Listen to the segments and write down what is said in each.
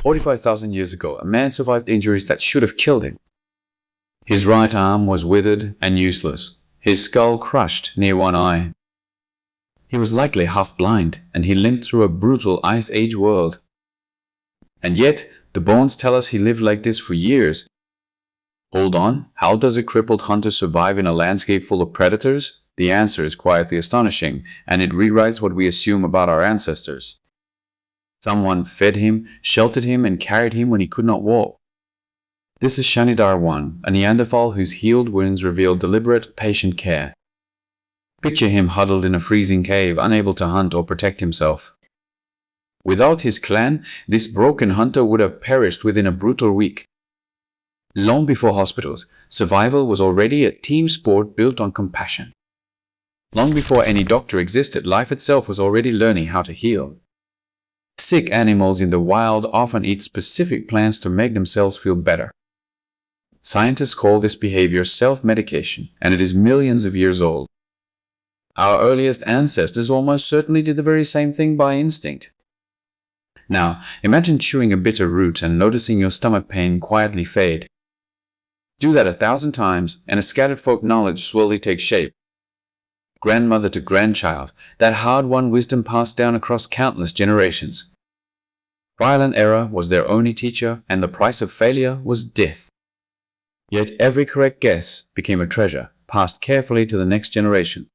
45,000 years ago, a man survived injuries that should have killed him. His right arm was withered and useless, his skull crushed near one eye. He was likely half blind, and he limped through a brutal Ice Age world. And yet, the bones tell us he lived like this for years. Hold on, how does a crippled hunter survive in a landscape full of predators? The answer is quietly astonishing, and it rewrites what we assume about our ancestors. Someone fed him, sheltered him, and carried him when he could not walk. This is Shanidar 1, a Neanderthal whose healed wounds reveal deliberate, patient care. Picture him huddled in a freezing cave, unable to hunt or protect himself. Without his clan, this broken hunter would have perished within a brutal week. Long before hospitals, survival was already a team sport built on compassion. Long before any doctor existed, life itself was already learning how to heal. Sick animals in the wild often eat specific plants to make themselves feel better. Scientists call this behavior self-medication, and it is millions of years old. Our earliest ancestors almost certainly did the very same thing by instinct. Now, imagine chewing a bitter root and noticing your stomach pain quietly fade. Do that 1,000 times, and a scattered folk knowledge slowly takes shape. Grandmother to grandchild, that hard-won wisdom passed down across countless generations. Trial and error was their only teacher, and the price of failure was death. Yet every correct guess became a treasure, passed carefully to the next generation.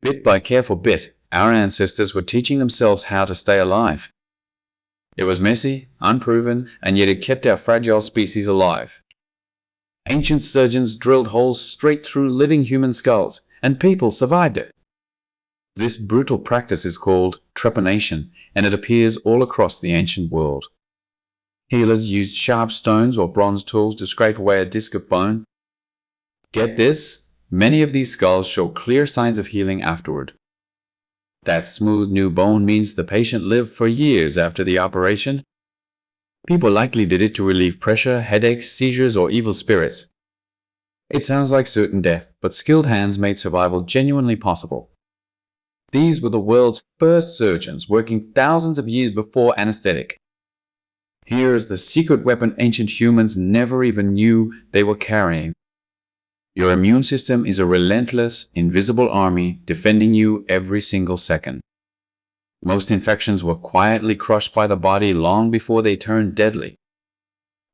Bit by careful bit, our ancestors were teaching themselves how to stay alive. It was messy, unproven, and yet it kept our fragile species alive. Ancient surgeons drilled holes straight through living human skulls, and people survived it. This brutal practice is called trepanation, and it appears all across the ancient world. Healers used sharp stones or bronze tools to scrape away a disc of bone. Get this, many of these skulls show clear signs of healing afterward. That smooth new bone means the patient lived for years after the operation. People likely did it to relieve pressure, headaches, seizures, or evil spirits. It sounds like certain death, but skilled hands made survival genuinely possible. These were the world's first surgeons, working thousands of years before anesthetic. Here is the secret weapon ancient humans never even knew they were carrying. Your immune system is a relentless, invisible army defending you every single second. Most infections were quietly crushed by the body long before they turned deadly.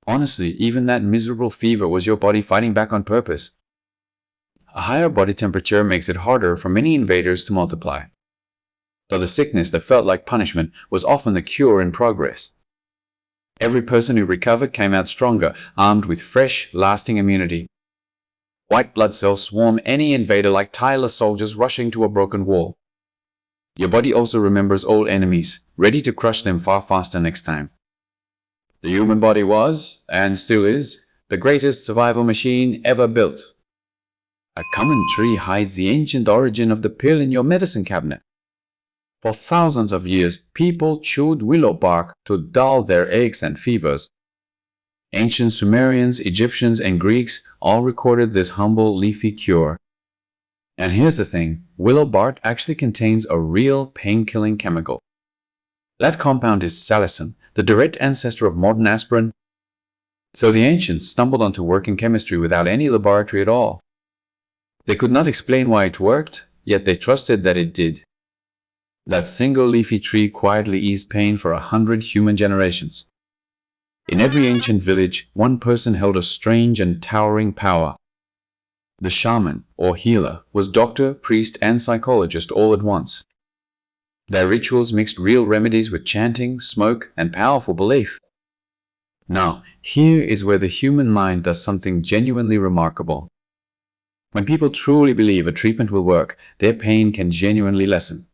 Honestly, even that miserable fever was your body fighting back on purpose. A higher body temperature makes it harder for many invaders to multiply. So the sickness that felt like punishment was often the cure in progress. Every person who recovered came out stronger, armed with fresh, lasting immunity. White blood cells swarm any invader like tireless soldiers rushing to a broken wall. Your body also remembers old enemies, ready to crush them far faster next time. The human body was, and still is, the greatest survival machine ever built. A common tree hides the ancient origin of the pill in your medicine cabinet. For thousands of years, people chewed willow bark to dull their aches and fevers. Ancient Sumerians, Egyptians, and Greeks all recorded this humble leafy cure. And here's the thing, willow bark actually contains a real pain-killing chemical. That compound is salicin, the direct ancestor of modern aspirin. So the ancients stumbled onto working chemistry without any laboratory at all. They could not explain why it worked, yet they trusted that it did. That single leafy tree quietly eased pain for 100 human generations. In every ancient village, one person held a strange and towering power. The shaman, or healer, was doctor, priest, and psychologist all at once. Their rituals mixed real remedies with chanting, smoke, and powerful belief. Now, here is where the human mind does something genuinely remarkable. When people truly believe a treatment will work, their pain can genuinely lessen.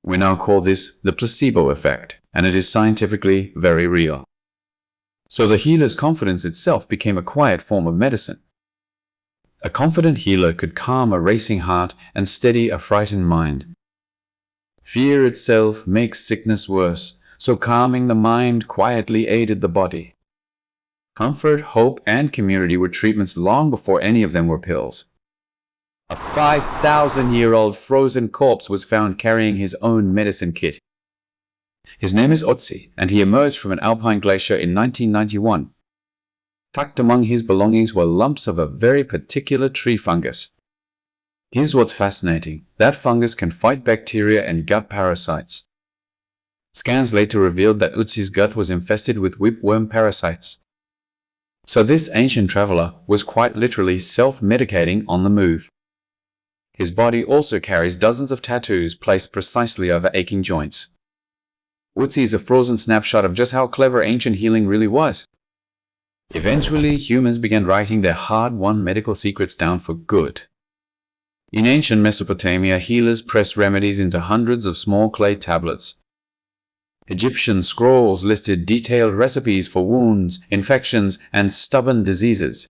We now call this the placebo effect, and it is scientifically very real. So the healer's confidence itself became a quiet form of medicine. A confident healer could calm a racing heart and steady a frightened mind. Fear itself makes sickness worse, so calming the mind quietly aided the body. Comfort, hope, and community were treatments long before any of them were pills. A 5,000-year-old frozen corpse was found carrying his own medicine kit. His name is Otzi, and he emerged from an alpine glacier in 1991. Tucked among his belongings were lumps of a very particular tree fungus. Here's what's fascinating. That fungus can fight bacteria and gut parasites. Scans later revealed that Otzi's gut was infested with whipworm parasites. So this ancient traveler was quite literally self-medicating on the move. His body also carries dozens of tattoos placed precisely over aching joints. Otzi is a frozen snapshot of just how clever ancient healing really was. Eventually, humans began writing their hard-won medical secrets down for good. In ancient Mesopotamia, healers pressed remedies into hundreds of small clay tablets. Egyptian scrolls listed detailed recipes for wounds, infections, and stubborn diseases.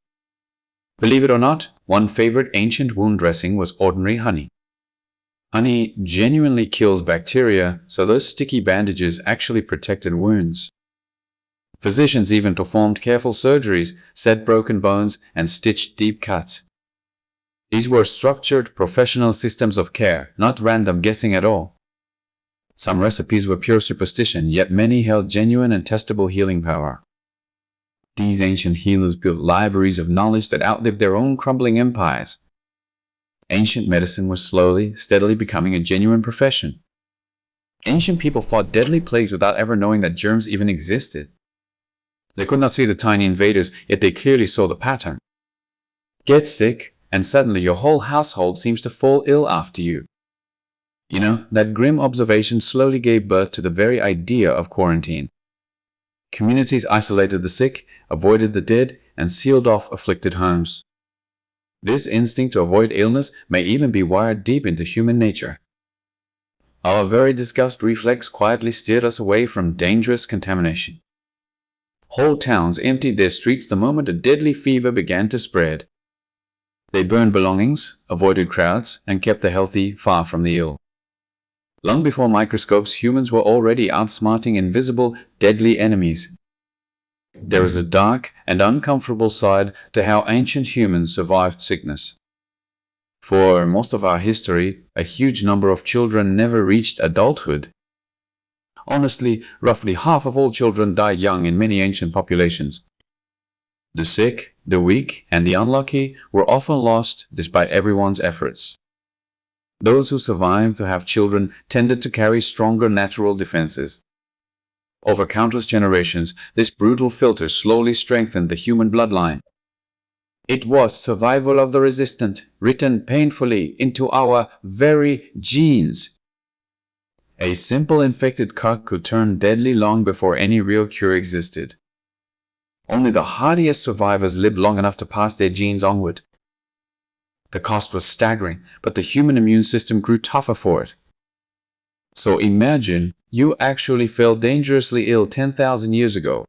Believe it or not, one favorite ancient wound dressing was ordinary honey. Honey genuinely kills bacteria, so those sticky bandages actually protected wounds. Physicians even performed careful surgeries, set broken bones, and stitched deep cuts. These were structured, professional systems of care, not random guessing at all. Some recipes were pure superstition, yet many held genuine and testable healing power. These ancient healers built libraries of knowledge that outlived their own crumbling empires. Ancient medicine was slowly, steadily becoming a genuine profession. Ancient people fought deadly plagues without ever knowing that germs even existed. They could not see the tiny invaders, yet they clearly saw the pattern. Get sick, and suddenly your whole household seems to fall ill after you. You know, that grim observation slowly gave birth to the very idea of quarantine. Communities isolated the sick, avoided the dead, and sealed off afflicted homes. This instinct to avoid illness may even be wired deep into human nature. Our very disgust reflex quietly steered us away from dangerous contamination. Whole towns emptied their streets the moment a deadly fever began to spread. They burned belongings, avoided crowds, and kept the healthy far from the ill. Long before microscopes, humans were already outsmarting invisible, deadly enemies. There is a dark and uncomfortable side to how ancient humans survived sickness. For most of our history, a huge number of children never reached adulthood. Honestly, roughly half of all children died young in many ancient populations. The sick, the weak, and the unlucky were often lost despite everyone's efforts. Those who survived to have children tended to carry stronger natural defenses. Over countless generations, this brutal filter slowly strengthened the human bloodline. It was survival of the resistant, written painfully into our very genes. A simple infected cut could turn deadly long before any real cure existed. Only the hardiest survivors lived long enough to pass their genes onward. The cost was staggering, but the human immune system grew tougher for it. So imagine you actually fell dangerously ill 10,000 years ago.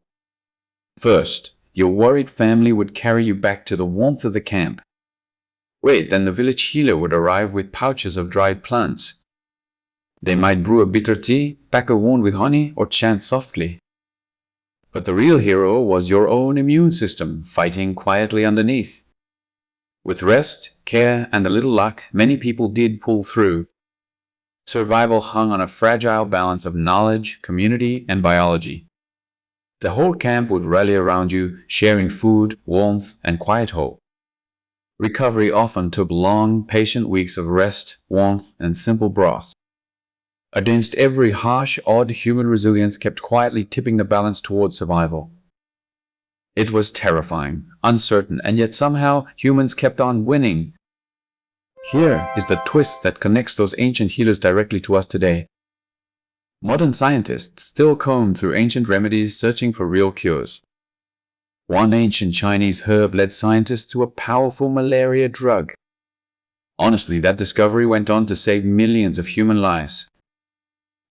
First, your worried family would carry you back to the warmth of the camp. Wait, then the village healer would arrive with pouches of dried plants. They might brew a bitter tea, pack a wound with honey, or chant softly. But the real hero was your own immune system, fighting quietly underneath. With rest, care, and a little luck, many people did pull through. Survival hung on a fragile balance of knowledge, community, and biology. The whole camp would rally around you, sharing food, warmth, and quiet hope. Recovery often took long, patient weeks of rest, warmth, and simple broth. Against every harsh, odd human resilience kept quietly tipping the balance towards survival. It was terrifying, uncertain, and yet somehow humans kept on winning. Here is the twist that connects those ancient healers directly to us today. Modern scientists still comb through ancient remedies searching for real cures. One ancient Chinese herb led scientists to a powerful malaria drug. Honestly, that discovery went on to save millions of human lives.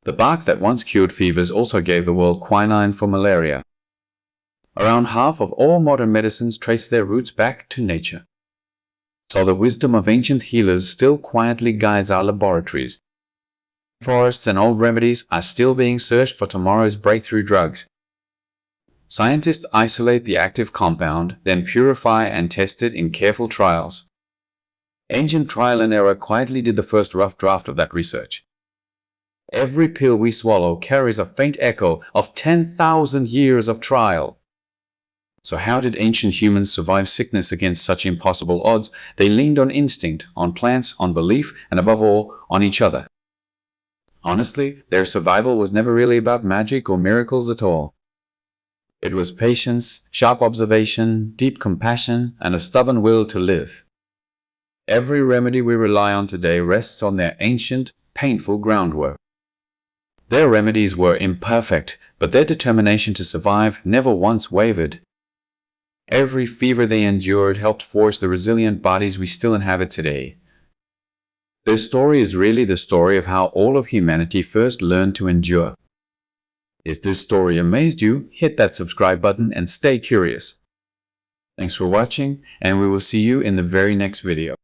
The bark that once cured fevers also gave the world quinine for malaria. Around half of all modern medicines trace their roots back to nature. So the wisdom of ancient healers still quietly guides our laboratories. Forests and old remedies are still being searched for tomorrow's breakthrough drugs. Scientists isolate the active compound, then purify and test it in careful trials. Ancient trial and error quietly did the first rough draft of that research. Every pill we swallow carries a faint echo of 10,000 years of trial. So how did ancient humans survive sickness against such impossible odds? They leaned on instinct, on plants, on belief, and above all, on each other. Honestly, their survival was never really about magic or miracles at all. It was patience, sharp observation, deep compassion, and a stubborn will to live. Every remedy we rely on today rests on their ancient, painful groundwork. Their remedies were imperfect, but their determination to survive never once wavered. Every fever they endured helped forge the resilient bodies we still inhabit today. Their story is really the story of how all of humanity first learned to endure. If this story amazed you, hit that subscribe button and stay curious. Thanks for watching, and we will see you in the very next video.